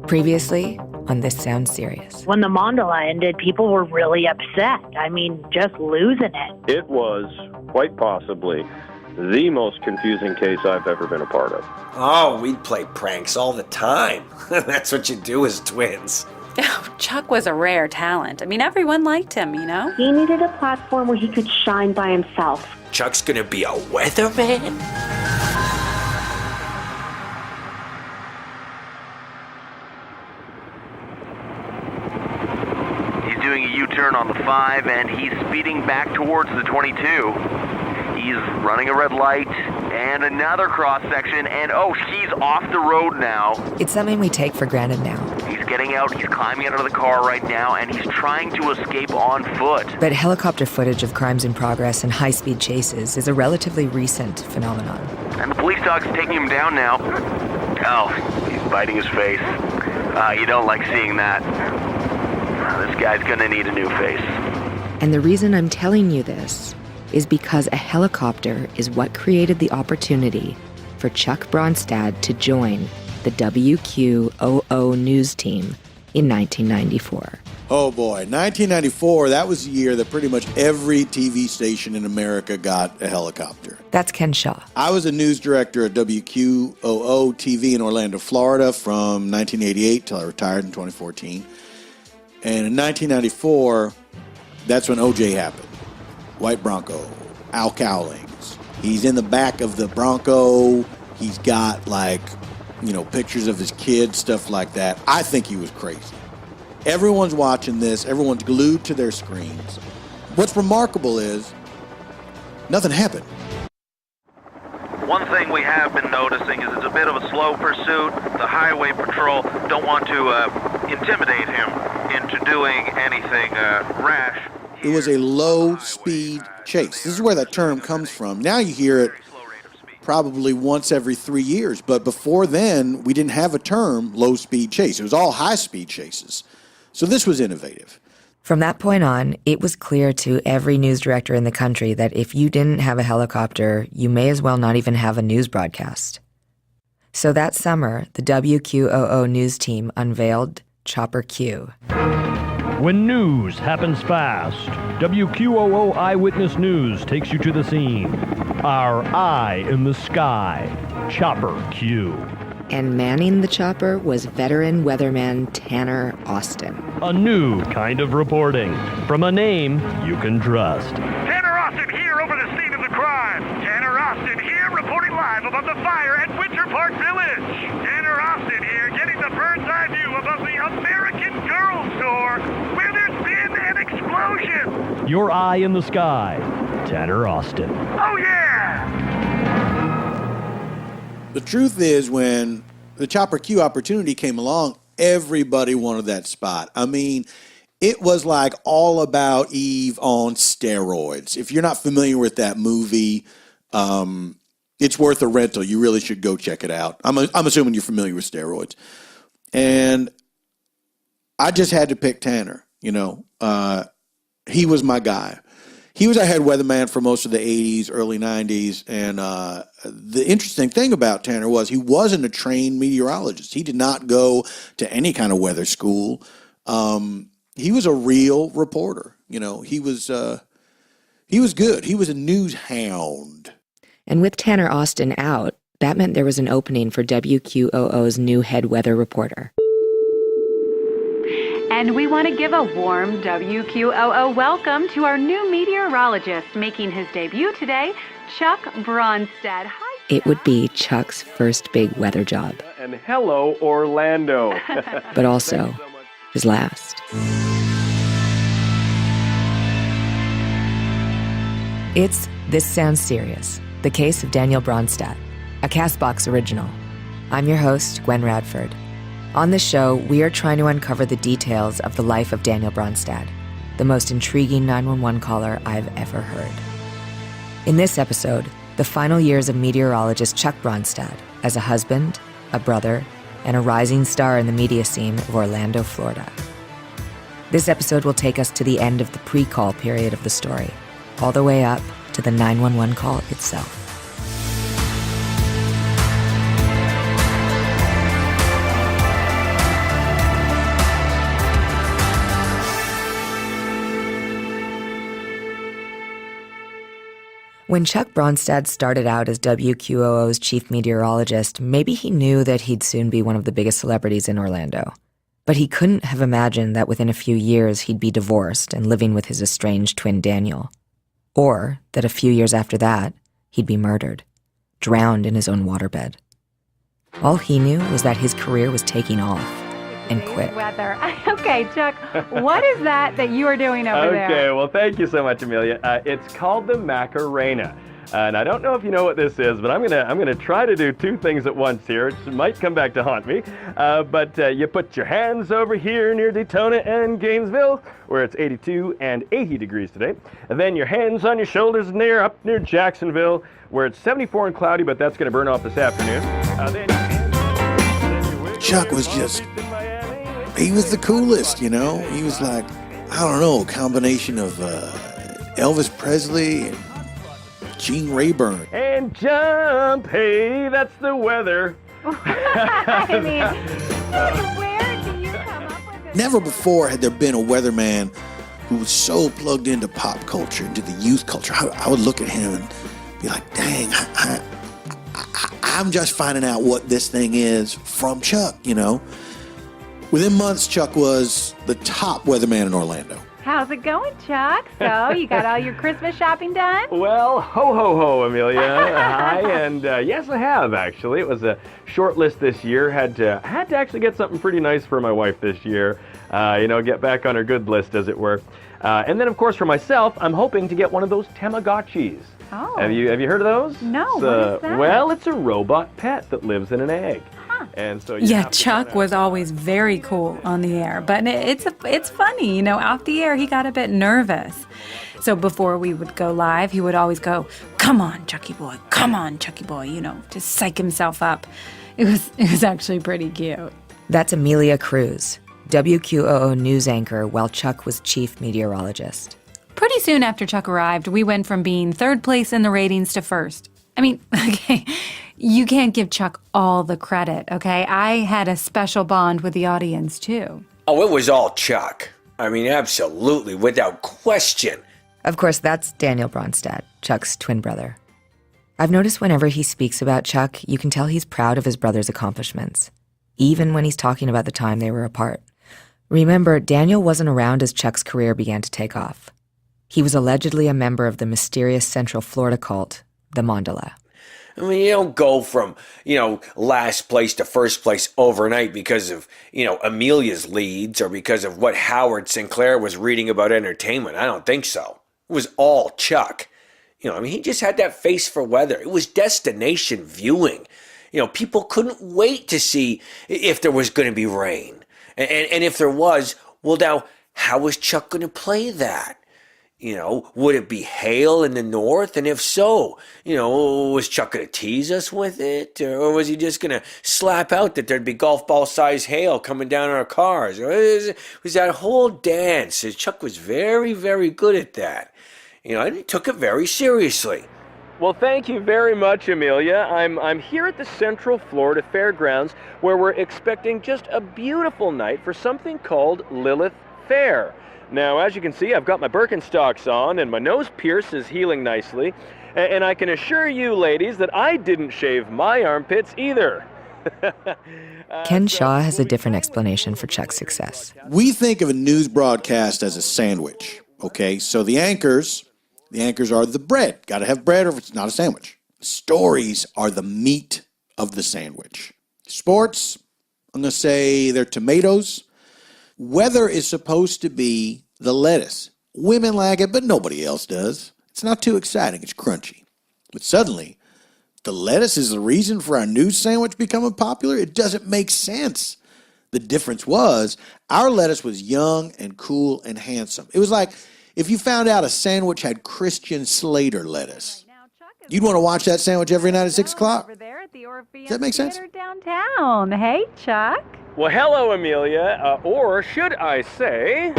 Previously on This Sounds Serious. When the mandala ended, people were really upset. I mean, just losing it. It was quite possibly the most confusing case I've ever been a part of. Oh, we'd play pranks all the time. That's what you do as twins. Oh, Chuck was a rare talent. I mean, everyone liked him, you know? He needed a platform where he could shine by himself. Chuck's gonna be a weatherman? He's doing a U-turn on the 5, and he's speeding back towards the 22. He's running a red light, and another cross-section, and he's off the road now. It's something we take for granted now. He's getting out, he's climbing out of the car right now, and he's trying to escape on foot. But helicopter footage of crimes in progress and high-speed chases is a relatively recent phenomenon. And the police dog's taking him down now. Oh, he's biting his face. You don't like seeing that. This guy's gonna need a new face. And the reason I'm telling you this is because a helicopter is what created the opportunity for Chuck Bronsted to join the WQOO news team in 1994. Oh boy, 1994, that was the year that pretty much every TV station in America got a helicopter. That's Ken Shaw. I was a news director at WQOO TV in Orlando, Florida from 1988 till I retired in 2014. And in 1994, that's when OJ happened. White Bronco, Al Cowlings. He's in the back of the Bronco. He's got pictures of his kids, stuff like that. I think he was crazy. Everyone's watching this. Everyone's glued to their screens. What's remarkable is nothing happened. One thing we have been noticing is it's a bit of a slow pursuit. The highway patrol don't want to intimidate him into doing anything rash. It was a low-speed chase. This is where that term comes from. Now you hear it probably once every 3 years, but before then, we didn't have a term low-speed chase. It was all high-speed chases. So this was innovative. From that point on, it was clear to every news director in the country that if you didn't have a helicopter, you may as well not even have a news broadcast. So that summer, the WQOO news team unveiled Chopper Q. When news happens fast, WQOO Eyewitness News takes you to the scene. Our eye in the sky, Chopper Q. And manning the chopper was veteran weatherman Tanner Austin. A new kind of reporting from a name you can trust. Tanner Austin here over the scene of the crime. Tanner Austin here reporting live above the fire at Winter Park Village. Tanner Austin here getting the bird's eye view above the American Girl store where there's been an explosion. Your eye in the sky, Tanner Austin. Oh yeah! The truth is, when the Chopper Q opportunity came along, everybody wanted that spot. I mean, it was like All About Eve on steroids. If you're not familiar with that movie, it's worth a rental. You really should go check it out. I'm assuming you're familiar with steroids. And I just had to pick Tanner, He was my guy. He was our head weatherman for most of the 80s, early 90s, and the interesting thing about Tanner was he wasn't a trained meteorologist. He did not go to any kind of weather school. He was a real reporter. He was good. He was a news hound. And with Tanner Austin out, that meant there was an opening for WQOO's new head weather reporter. And we want to give a warm WQOO welcome to our new meteorologist making his debut today, Chuck Bronsted. Hi. It would be Chuck's first big weather job. And hello, Orlando. But also his last. It's This Sounds Serious, the case of Daniel Bronsted, a CastBox original. I'm your host, Gwen Radford. On this show, we are trying to uncover the details of the life of Daniel Bronsted, the most intriguing 911 caller I've ever heard. In this episode, the final years of meteorologist Chuck Bronsted as a husband, a brother, and a rising star in the media scene of Orlando, Florida. This episode will take us to the end of the pre-call period of the story, all the way up to the 911 call itself. When Chuck Bronsted started out as WQOO's chief meteorologist, maybe he knew that he'd soon be one of the biggest celebrities in Orlando. But he couldn't have imagined that within a few years he'd be divorced and living with his estranged twin Daniel. Or that a few years after that, he'd be murdered, drowned in his own waterbed. All he knew was that his career was taking off, and quick. Weather. Okay, Chuck, what is that you are doing over there? Okay, well, thank you so much, Amelia. It's called the Macarena. And I don't know if you know what this is, but I'm gonna try to do two things at once here. It might come back to haunt me. But you put your hands over here near Daytona and Gainesville, where it's 82 and 80 degrees today. And then your hands on your shoulders up near Jacksonville, where it's 74 and cloudy, but that's gonna burn off this afternoon. Chuck was just, he was the coolest, you know? He was like, I don't know, a combination of Elvis Presley and Gene Rayburn. And jump, hey, that's the weather. I mean, where do you come up with this? Never before had there been a weatherman who was so plugged into pop culture, into the youth culture. I would look at him and be like, dang, I'm just finding out what this thing is from Chuck, you know? Within months, Chuck was the top weatherman in Orlando. How's it going, Chuck? So, you got all your Christmas shopping done? Well, ho, ho, ho, Amelia. Hi, and yes, I have, actually. It was a short list this year. Had to actually get something pretty nice for my wife this year. Get back on her good list, as it were. And then, of course, for myself, I'm hoping to get one of those Tamagotchis. Oh. Have you heard of those? No, what is that? Well, it's a robot pet that lives in an egg. And so Chuck was always very cool on the air, but it's funny, you know, off the air he got a bit nervous. So before we would go live, he would always go, "Come on, Chucky boy, come on, Chucky boy," you know, to psych himself up. It was actually pretty cute. That's Amelia Cruz, WQOO news anchor while Chuck was chief meteorologist. Pretty soon after Chuck arrived, we went from being third place in the ratings to first. I mean, okay, you can't give Chuck all the credit, okay? I had a special bond with the audience, too. Oh, it was all Chuck. I mean, absolutely, without question. Of course, that's Daniel Bronsted, Chuck's twin brother. I've noticed whenever he speaks about Chuck, you can tell he's proud of his brother's accomplishments, even when he's talking about the time they were apart. Remember, Daniel wasn't around as Chuck's career began to take off. He was allegedly a member of the mysterious Central Florida cult, the Mandala. I mean, you don't go from, last place to first place overnight because of, Amelia's leads or because of what Howard Sinclair was reading about entertainment. I don't think so. It was all Chuck. He just had that face for weather. It was destination viewing. People couldn't wait to see if there was going to be rain. And if there was, well, now, how was Chuck going to play that? Would it be hail in the north? And if so, was Chuck going to tease us with it? Or was he just going to slap out that there'd be golf ball size hail coming down our cars? Or was that whole dance? Chuck was very, very good at that. And he took it very seriously. Well, thank you very much, Amelia. I'm here at the Central Florida Fairgrounds, where we're expecting just a beautiful night for something called Lilith Fair. Now, as you can see, I've got my Birkenstocks on, and my nose pierce is healing nicely. And I can assure you, ladies, that I didn't shave my armpits either. Ken Shaw has a different explanation for Chuck's success. We think of a news broadcast as a sandwich, okay? So the anchors are the bread. Got to have bread or it's not a sandwich. Stories are the meat of the sandwich. Sports, I'm going to say they're tomatoes. Weather is supposed to be the lettuce. Women like it, but nobody else does. It's not too exciting. It's crunchy. But suddenly, the lettuce is the reason for our news sandwich becoming popular? It doesn't make sense. The difference was our lettuce was young and cool and handsome. It was like if you found out a sandwich had Christian Slater lettuce. You'd want to watch that sandwich every night at 6 o'clock. Does that make sense? Downtown. Hey, Chuck. Well, hello, Amelia, or should I say...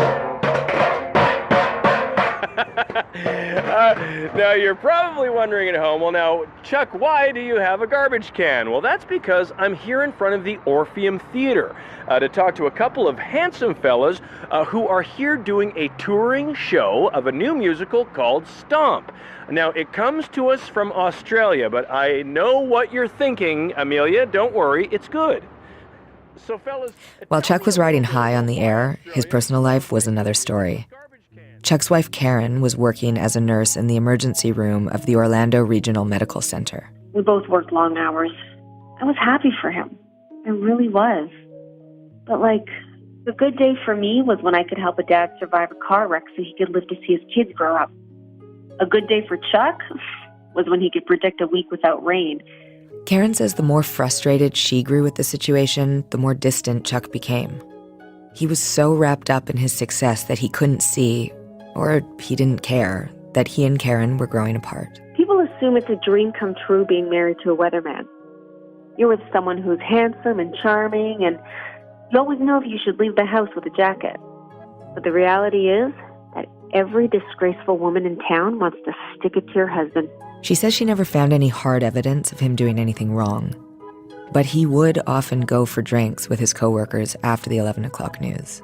Now, you're probably wondering at home, well, now, Chuck, why do you have a garbage can? Well, that's because I'm here in front of the Orpheum Theater to talk to a couple of handsome fellas who are here doing a touring show of a new musical called Stomp. Now, it comes to us from Australia, but I know what you're thinking, Amelia. Don't worry, it's good. So, fellas, While Chuck was riding high on the air, his personal life was another story. Chuck's wife, Karen, was working as a nurse in the emergency room of the Orlando Regional Medical Center. We both worked long hours. I was happy for him. I really was. But, the good day for me was when I could help a dad survive a car wreck so he could live to see his kids grow up. A good day for Chuck was when he could predict a week without rain. Karen says the more frustrated she grew with the situation, the more distant Chuck became. He was so wrapped up in his success that he couldn't see, or he didn't care, that he and Karen were growing apart. People assume it's a dream come true being married to a weatherman. You're with someone who's handsome and charming, and you always know if you should leave the house with a jacket. But the reality is that every disgraceful woman in town wants to stick it to your husband. She says she never found any hard evidence of him doing anything wrong. But he would often go for drinks with his coworkers after the 11 o'clock news.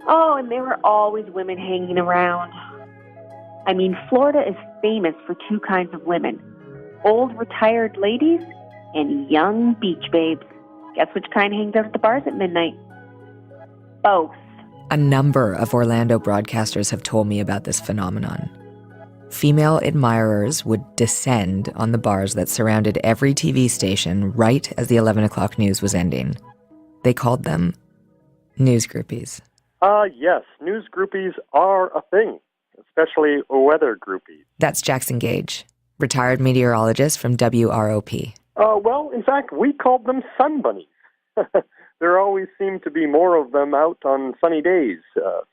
Oh, and there were always women hanging around. I mean, Florida is famous for two kinds of women. Old retired ladies and young beach babes. Guess which kind hangs out at the bars at midnight? Both. A number of Orlando broadcasters have told me about this phenomenon. Female admirers would descend on the bars that surrounded every TV station right as the 11 o'clock news was ending. They called them news groupies. Yes, news groupies are a thing, especially weather groupies. That's Jackson Gage, retired meteorologist from WROP. Well, in fact, we called them sun bunnies. There always seemed to be more of them out on sunny days.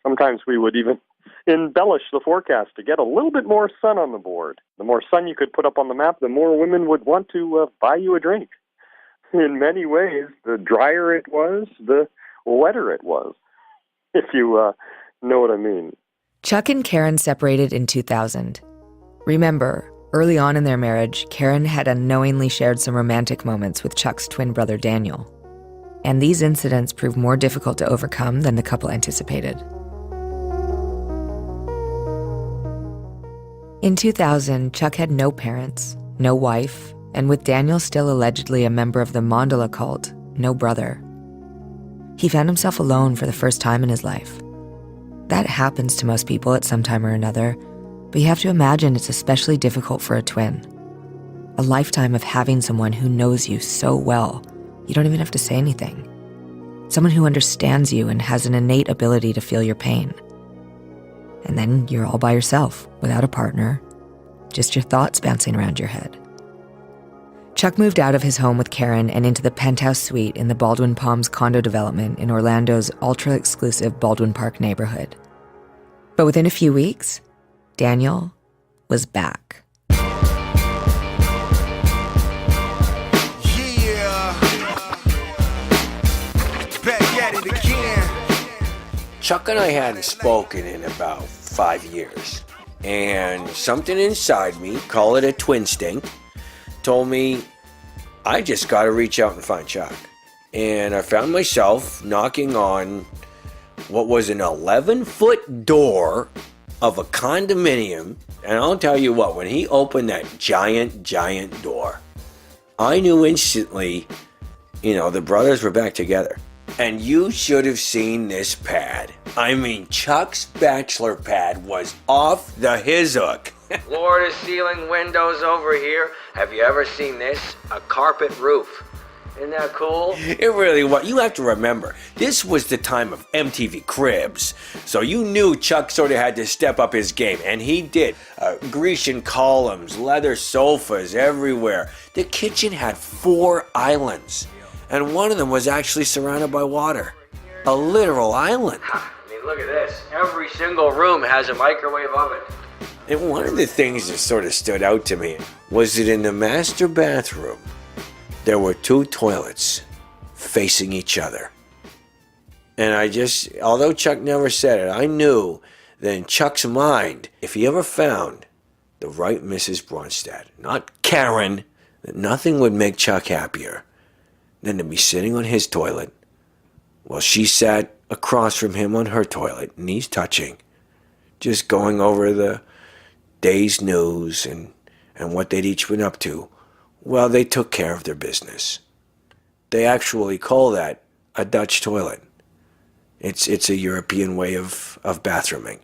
Sometimes we would even embellish the forecast to get a little bit more sun on the board. The more sun you could put up on the map, the more women would want to buy you a drink. In many ways, the drier it was, the wetter it was, if you know what I mean. Chuck and Karen separated in 2000. Remember, early on in their marriage, Karen had unknowingly shared some romantic moments with Chuck's twin brother Daniel. And these incidents proved more difficult to overcome than the couple anticipated. In 2000, Chuck had no parents, no wife, and with Daniel still allegedly a member of the Mandala cult, no brother. He found himself alone for the first time in his life. That happens to most people at some time or another, but you have to imagine it's especially difficult for a twin. A lifetime of having someone who knows you so well, you don't even have to say anything. Someone who understands you and has an innate ability to feel your pain. And then you're all by yourself, without a partner, just your thoughts bouncing around your head. Chuck moved out of his home with Karen and into the penthouse suite in the Baldwin Palms condo development in Orlando's ultra-exclusive Baldwin Park neighborhood. But within a few weeks, Daniel was back. Chuck and I hadn't spoken in about 5 years. And something inside me, call it a twin instinct, told me I just got to reach out and find Chuck. And I found myself knocking on what was an 11-foot door of a condominium. And I'll tell you what, when he opened that giant door, I knew instantly, the brothers were back together. And you should have seen this pad. I mean, Chuck's bachelor pad was off the his hook. Floor to ceiling windows over here. Have you ever seen this? A carpet roof. Isn't that cool? It really was. You have to remember, this was the time of MTV Cribs. So you knew Chuck sort of had to step up his game, and he did. Grecian columns, leather sofas everywhere. The kitchen had 4 islands. And one of them was actually surrounded by water. A literal island. I mean, look at this. Every single room has a microwave oven. And one of the things that sort of stood out to me was that in the master bathroom, there were 2 toilets facing each other. And although Chuck never said it, I knew that in Chuck's mind, if he ever found the right Mrs. Bronsted, not Karen, that nothing would make Chuck happier than to be sitting on his toilet while she sat across from him on her toilet, knees touching, just going over the day's news and what they'd each been up to while they took care of their business. They actually call that a Dutch toilet. It's a European way of bathrooming.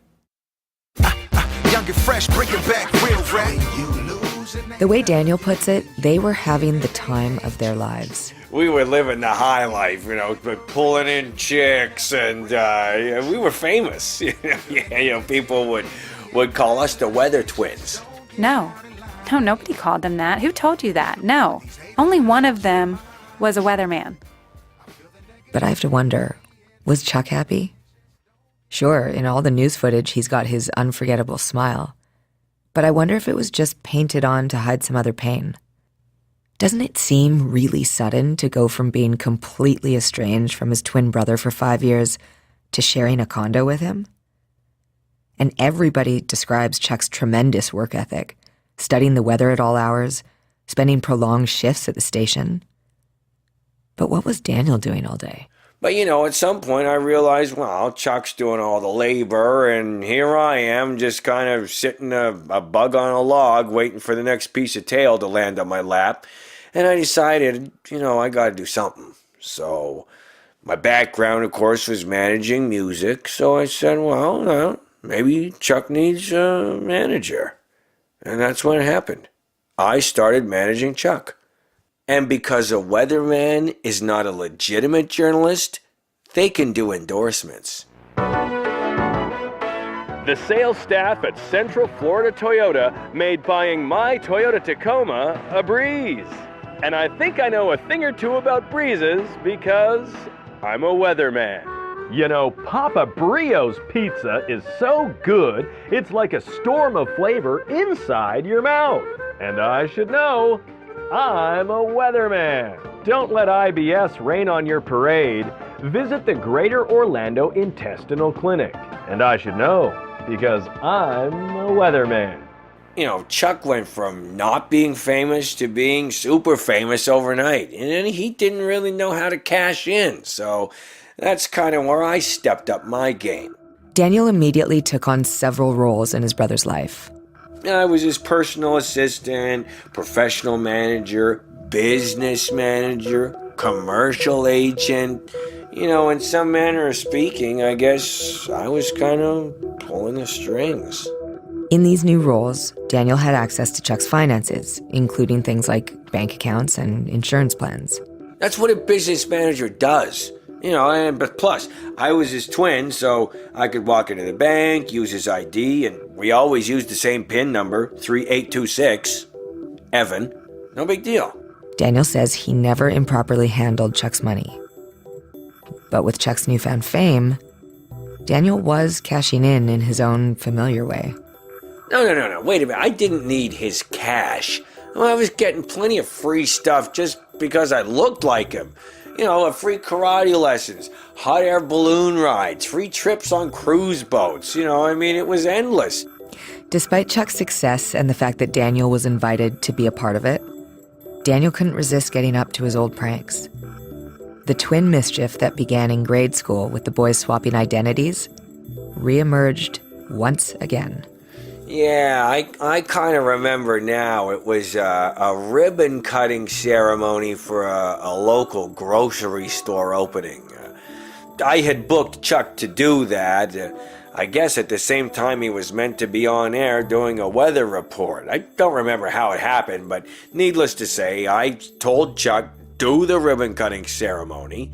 Young and fresh, bringing back real rap. The way Daniel puts it, they were having the time of their lives. We were living the high life, but pulling in chicks, and we were famous. People would call us the Weather Twins. No, nobody called them that. Who told you that? No, only one of them was a weatherman. But I have to wonder, was Chuck happy? Sure, in all the news footage, he's got his unforgettable smile. But I wonder if it was just painted on to hide some other pain. Doesn't it seem really sudden to go from being completely estranged from his twin brother for 5 years to sharing a condo with him? And everybody describes Chuck's tremendous work ethic, studying the weather at all hours, spending prolonged shifts at the station. But what was Daniel doing all day? But, at some point I realized, well, Chuck's doing all the labor, and here I am just kind of sitting a bug on a log waiting for the next piece of tail to land on my lap. And I decided, I got to do something. So my background, of course, was managing music. So I said, well, maybe Chuck needs a manager. And that's when it happened. I started managing Chuck. And because a weatherman is not a legitimate journalist, they can do endorsements. The sales staff at Central Florida Toyota made buying my Toyota Tacoma a breeze. And I think I know a thing or two about breezes because I'm a weatherman. Papa Brio's pizza is so good, it's like a storm of flavor inside your mouth. And I should know, I'm a weatherman. Don't let IBS rain on your parade. Visit the Greater Orlando Intestinal Clinic. And I should know, because I'm a weatherman. Chuck went from not being famous to being super famous overnight. And then he didn't really know how to cash in. So that's kind of where I stepped up my game. Daniel immediately took on several roles in his brother's life. I was his personal assistant, professional manager, business manager, commercial agent. In some manner of speaking, I guess I was kind of pulling the strings. In these new roles, Daniel had access to Chuck's finances, including things like bank accounts and insurance plans. That's what a business manager does. But plus, I was his twin, so I could walk into the bank, use his ID, and we always used the same PIN number, 3826. Evan. No big deal. Daniel says he never improperly handled Chuck's money. But with Chuck's newfound fame, Daniel was cashing in his own familiar way. No. Wait a minute. I didn't need his cash. I was getting plenty of free stuff just because I looked like him. Free karate lessons, hot air balloon rides, free trips on cruise boats. It was endless. Despite Chuck's success and the fact that Daniel was invited to be a part of it, Daniel couldn't resist getting up to his old pranks. The twin mischief that began in grade school with the boys swapping identities reemerged once again. Yeah, I kind of remember now. It was a ribbon-cutting ceremony for a local grocery store opening. I had booked Chuck to do that. I guess at the same time he was meant to be on air doing a weather report. I don't remember how it happened, but needless to say, I told Chuck, do the ribbon-cutting ceremony,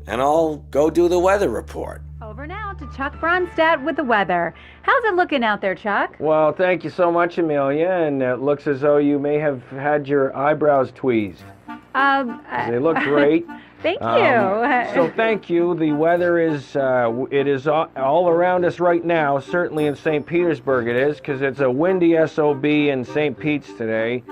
and I'll go do the weather report. Over now to Chuck Bronsted with the weather. How's it looking out there, Chuck? Well, thank you so much, Amelia, and it looks as though you may have had your eyebrows tweezed. They look great. Thank you. So thank you. The weather is, it is all around us right now. Certainly in St. Petersburg it is, because it's a windy SOB in St. Pete's today.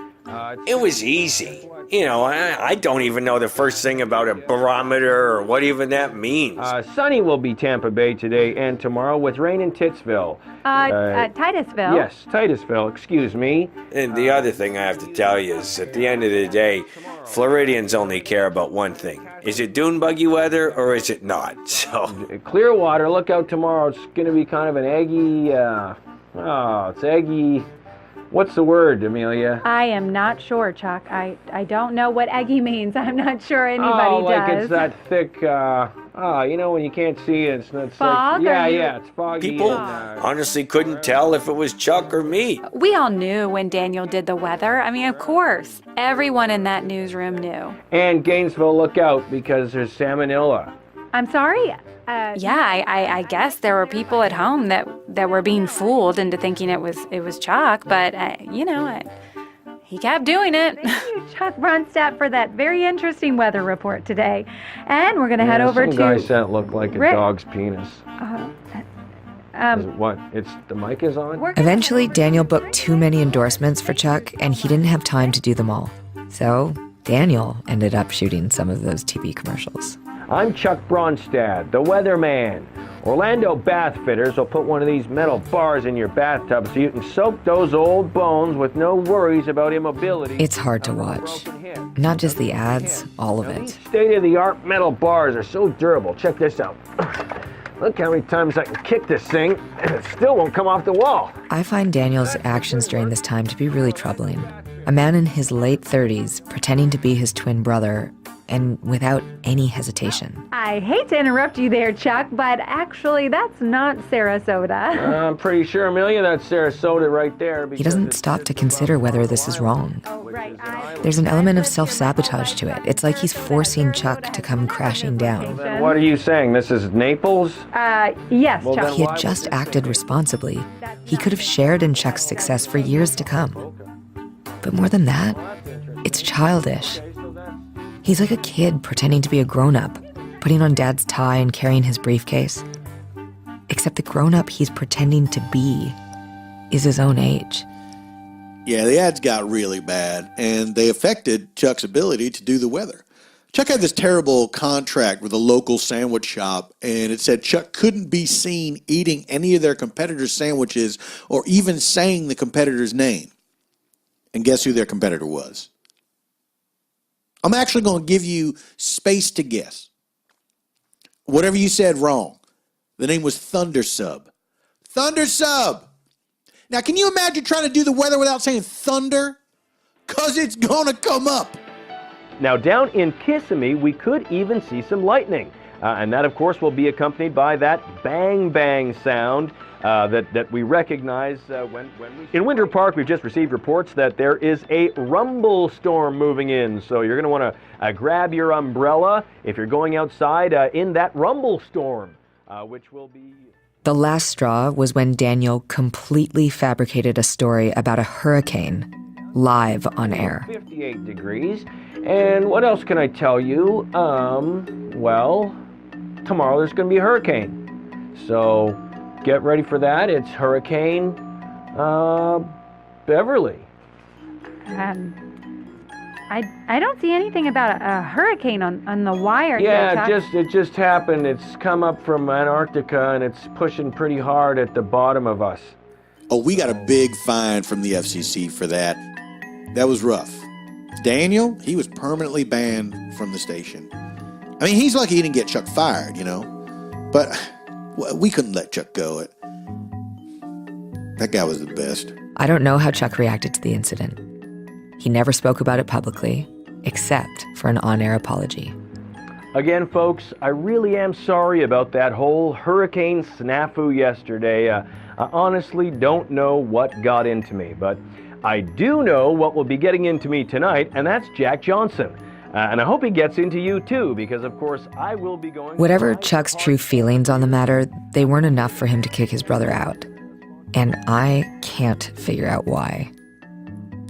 It was easy. You know, I don't even know the first thing about a barometer or what even that means. Sunny will be Tampa Bay today and tomorrow with rain in Titsville. Titusville. Yes, Titusville, excuse me. And the other thing I have to tell you is, at the end of the day, Floridians only care about one thing. Is it dune buggy weather or is it not? So Clearwater, look out tomorrow. It's going to be kind of an eggy, it's eggy. What's the word, Amelia? I am not sure, Chuck. I don't know what eggy means. I'm not sure anybody like does. It's that thick, you know, when you can't see it, it's fog? like, yeah, it's foggy. people and, honestly couldn't tell if it was Chuck or me. We all knew when Daniel did the weather. I mean, of course. Everyone in that newsroom knew. And Gainesville, look out, because there's salmonella. I'm sorry? Yeah, I guess there were people at home that were being fooled into thinking it was Chuck, but, he kept doing it. Thank you, Chuck Bronsted, for that very interesting weather report today. And we're going to head over to... Some guy said it looked like a dog's penis. What? The mic is on? Eventually, Daniel booked too many endorsements for Chuck, and he didn't have time to do them all. So Daniel ended up shooting some of those TV commercials. I'm Chuck Bronsted, the weatherman. Orlando bath fitters will put one of these metal bars in your bathtub so you can soak those old bones with no worries about immobility. It's hard to watch. Not just the ads, all of it. State-of-the-art metal bars are so durable. Check this out. Look how many times I can kick this thing, and it still won't come off the wall. I find Daniel's actions during this time to be really troubling. A man in his late 30s pretending to be his twin brother, and without any hesitation. I hate to interrupt you there, Chuck, but actually that's not Sarasota. I'm pretty sure, Amelia, that's Sarasota right there. He doesn't stop to consider whether this is wrong. Oh, right. There's an element of self-sabotage to it. It's like he's forcing Chuck to come crashing down. Then what are you saying? This is Naples? Yes, Well, Chuck. He had just acted responsibly. He could have shared in Chuck's success for years to come. But more than that, it's childish. He's like a kid pretending to be a grown-up, putting on Dad's tie and carrying his briefcase. Except the grown-up he's pretending to be is his own age. Yeah, the ads got really bad, and they affected Chuck's ability to do the weather. Chuck had this terrible contract with a local sandwich shop, and it said Chuck couldn't be seen eating any of their competitors' sandwiches or even saying the competitor's name. And guess who their competitor was? I'm actually going to give you space to guess. Whatever you said wrong. The name was Thundersub. Thundersub! Now, can you imagine trying to do the weather without saying thunder? Because it's going to come up. Now, down in Kissimmee, we could even see some lightning. And that, of course, will be accompanied by that bang, bang sound that we recognize when we... In Winter Park, we've just received reports that there is a rumble storm moving in. So you're going to want to grab your umbrella if you're going outside in that rumble storm, which will be... The last straw was when Daniel completely fabricated a story about a hurricane live on air. 58 degrees. And what else can I tell you? Well, tomorrow there's going to be a hurricane. So get ready for that. It's Hurricane Beverly. I don't see anything about a hurricane on the wire. Yeah, here, it just happened. It's come up from Antarctica and it's pushing pretty hard at the bottom of us. Oh, we got a big fine from the FCC for that. That was rough. Daniel, he was permanently banned from the station. I mean, he's lucky he didn't get Chuck fired, you know. But we couldn't let Chuck go. That guy was the best. I don't know how Chuck reacted to the incident. He never spoke about it publicly, except for an on-air apology. Again, folks, I really am sorry about that whole hurricane snafu yesterday. I honestly don't know what got into me, but I do know what will be getting into me tonight, and that's Jack Johnson. And I hope he gets into you too, because of course I will be going... Whatever Chuck's true feelings on the matter, they weren't enough for him to kick his brother out. And I can't figure out why.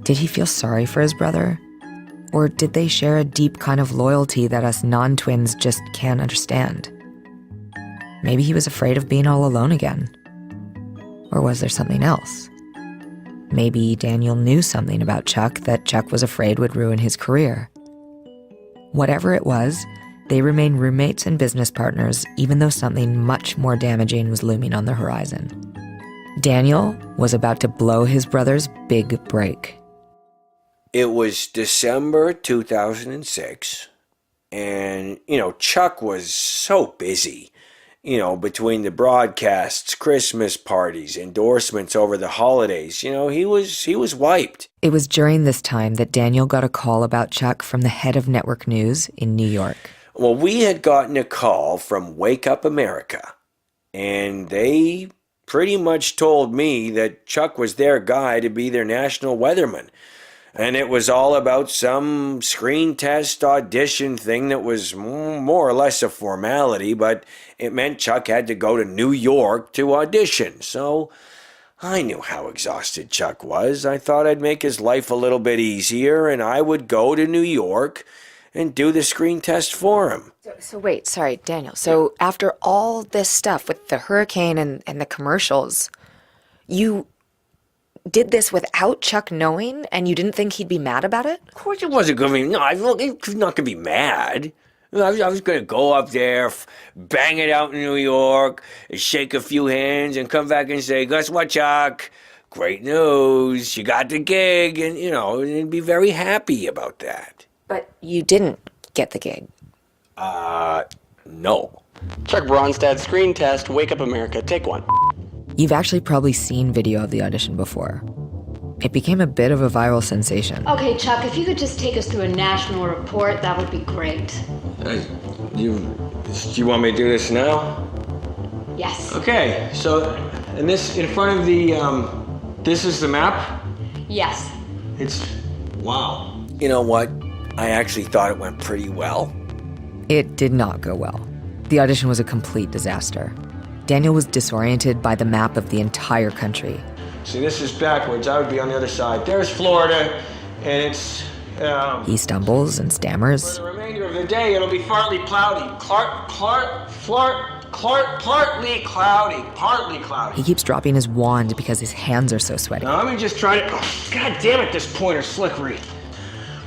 Did he feel sorry for his brother? Or did they share a deep kind of loyalty that us non-twins just can't understand? Maybe he was afraid of being all alone again. Or was there something else? Maybe Daniel knew something about Chuck that Chuck was afraid would ruin his career. Whatever it was, they remained roommates and business partners, even though something much more damaging was looming on the horizon. Daniel was about to blow his brother's big break. It was December 2006, and, Chuck was so busy, between the broadcasts, Christmas parties, endorsements over the holidays. He was wiped. It was during this time that Daniel got a call about Chuck from the head of network news in New York. Well, we had gotten a call from Wake Up America, and they pretty much told me that Chuck was their guy to be their national weatherman. And it was all about some screen test audition thing that was more or less a formality, but it meant Chuck had to go to New York to audition. So I knew how exhausted Chuck was. I thought I'd make his life a little bit easier, and I would go to New York and do the screen test for him. So wait, sorry, Daniel. So after all this stuff with the hurricane and the commercials, you did this without Chuck knowing, and you didn't think he'd be mad about it? Of course it wasn't going to be. No, I was not going to be mad. I was going to go up there, bang it out in New York, shake a few hands, and come back and say, guess what, Chuck? Great news. You got the gig, and, and be very happy about that. But you didn't get the gig. No. Chuck Bronsted, screen test, Wake Up America, take one. You've actually probably seen video of the audition before. It became a bit of a viral sensation. Okay, Chuck, if you could just take us through a national report, that would be great. Do you want me to do this now? Yes. Okay, so, and this, in front of the, this is the map? Yes. Wow. You know what? I actually thought it went pretty well. It did not go well. The audition was a complete disaster. Daniel was disoriented by the map of the entire country. See, this is backwards. I would be on the other side. There's Florida, and it's... He stumbles and stammers. For the remainder of the day, it'll be partly cloudy. Partly cloudy. He keeps dropping his wand because his hands are so sweaty. Now, let me just try to... Oh, God damn it, this pointer's slippery.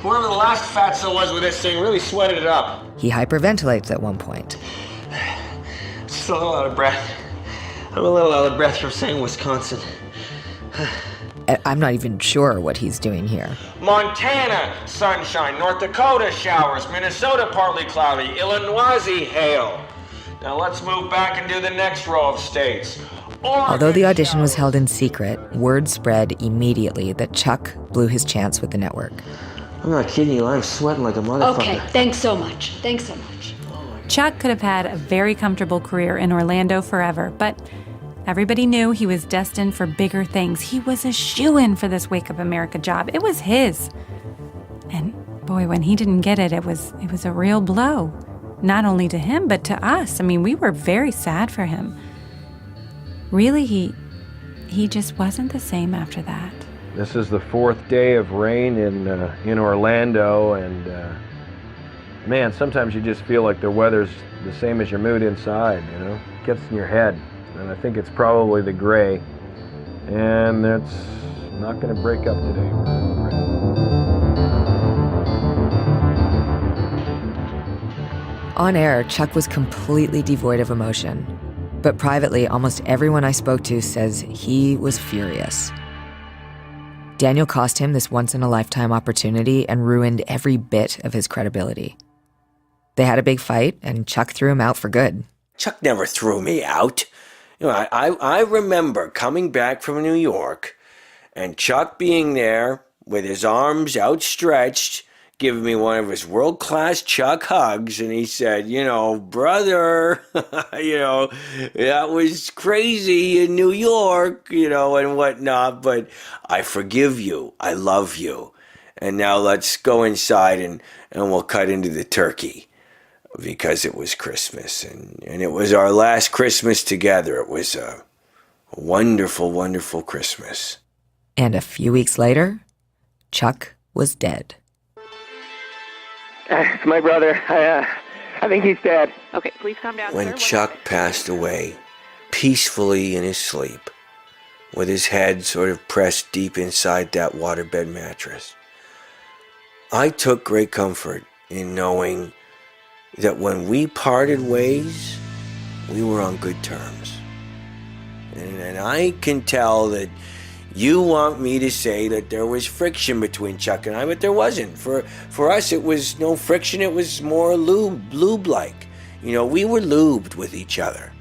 Whoever the last fatso was with this thing really sweated it up. He hyperventilates at one point. Just a little out of breath. I'm a little out of breath from saying Wisconsin. I'm not even sure what he's doing here. Montana, sunshine. North Dakota, showers. Minnesota, partly cloudy. Illinois, hail. Now let's move back and do the next row of states. Although the audition was held in secret, word spread immediately that Chuck blew his chance with the network. I'm not kidding you. I'm sweating like a motherfucker. Okay, thanks so much. Chuck could have had a very comfortable career in Orlando forever, but everybody knew he was destined for bigger things. He was a shoo-in for this Wake Up America job. It was his. And boy, when he didn't get it, it was a real blow. Not only to him, but to us. I mean, we were very sad for him. Really, he just wasn't the same after that. This is the fourth day of rain in Orlando, and man, sometimes you just feel like the weather's the same as your mood inside, It gets in your head, and I think it's probably the gray, and it's not going to break up today. On air, Chuck was completely devoid of emotion, but privately, almost everyone I spoke to says he was furious. Daniel cost him this once-in-a-lifetime opportunity and ruined every bit of his credibility. They had a big fight, and Chuck threw him out for good. Chuck never threw me out. I remember coming back from New York and Chuck being there with his arms outstretched, giving me one of his world-class Chuck hugs, and he said, brother, that was crazy in New York, and whatnot, but I forgive you. I love you. And now let's go inside and we'll cut into the turkey, because it was Christmas, and it was our last Christmas together. It was a wonderful, wonderful Christmas. And a few weeks later, Chuck was dead. It's my brother. I think he's dead. Okay, please calm down, When sir. Chuck passed away, peacefully in his sleep, with his head sort of pressed deep inside that waterbed mattress. I took great comfort in knowing that when we parted ways, we were on good terms. And I can tell that you want me to say that there was friction between Chuck and I, but there wasn't. For us, it was no friction. It was more lube-like. You know, we were lubed with each other.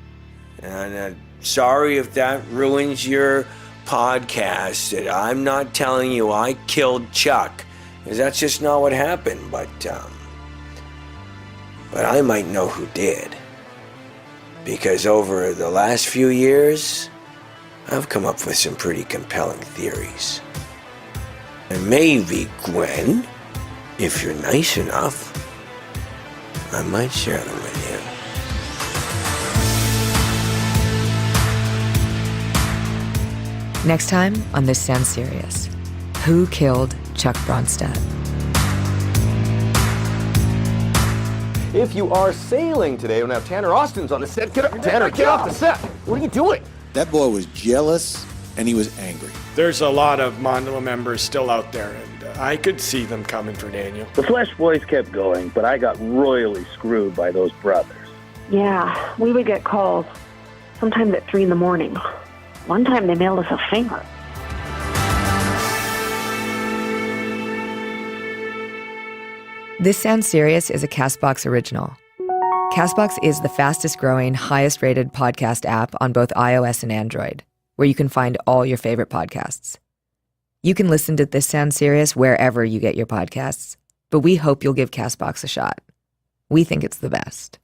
And sorry if that ruins your podcast, that I'm not telling you I killed Chuck, because that's just not what happened. But I might know who did. Because over the last few years, I've come up with some pretty compelling theories. And maybe, Gwen, if you're nice enough, I might share them with you. Next time on This Sounds Serious, who killed Chuck Bronsted? If you are sailing today, we'll have Tanner Austin's on the set. Get up, Tanner, get off the set. What are you doing? That boy was jealous and he was angry. There's a lot of Mondale members still out there, and I could see them coming for Daniel. The Flesh Boys kept going, but I got royally screwed by those brothers. Yeah, we would get calls, sometimes at 3 a.m. One time they mailed us a finger. This Sounds Serious is a CastBox original. CastBox is the fastest growing, highest rated podcast app on both iOS and Android, where you can find all your favorite podcasts. You can listen to This Sounds Serious wherever you get your podcasts, but we hope you'll give CastBox a shot. We think it's the best.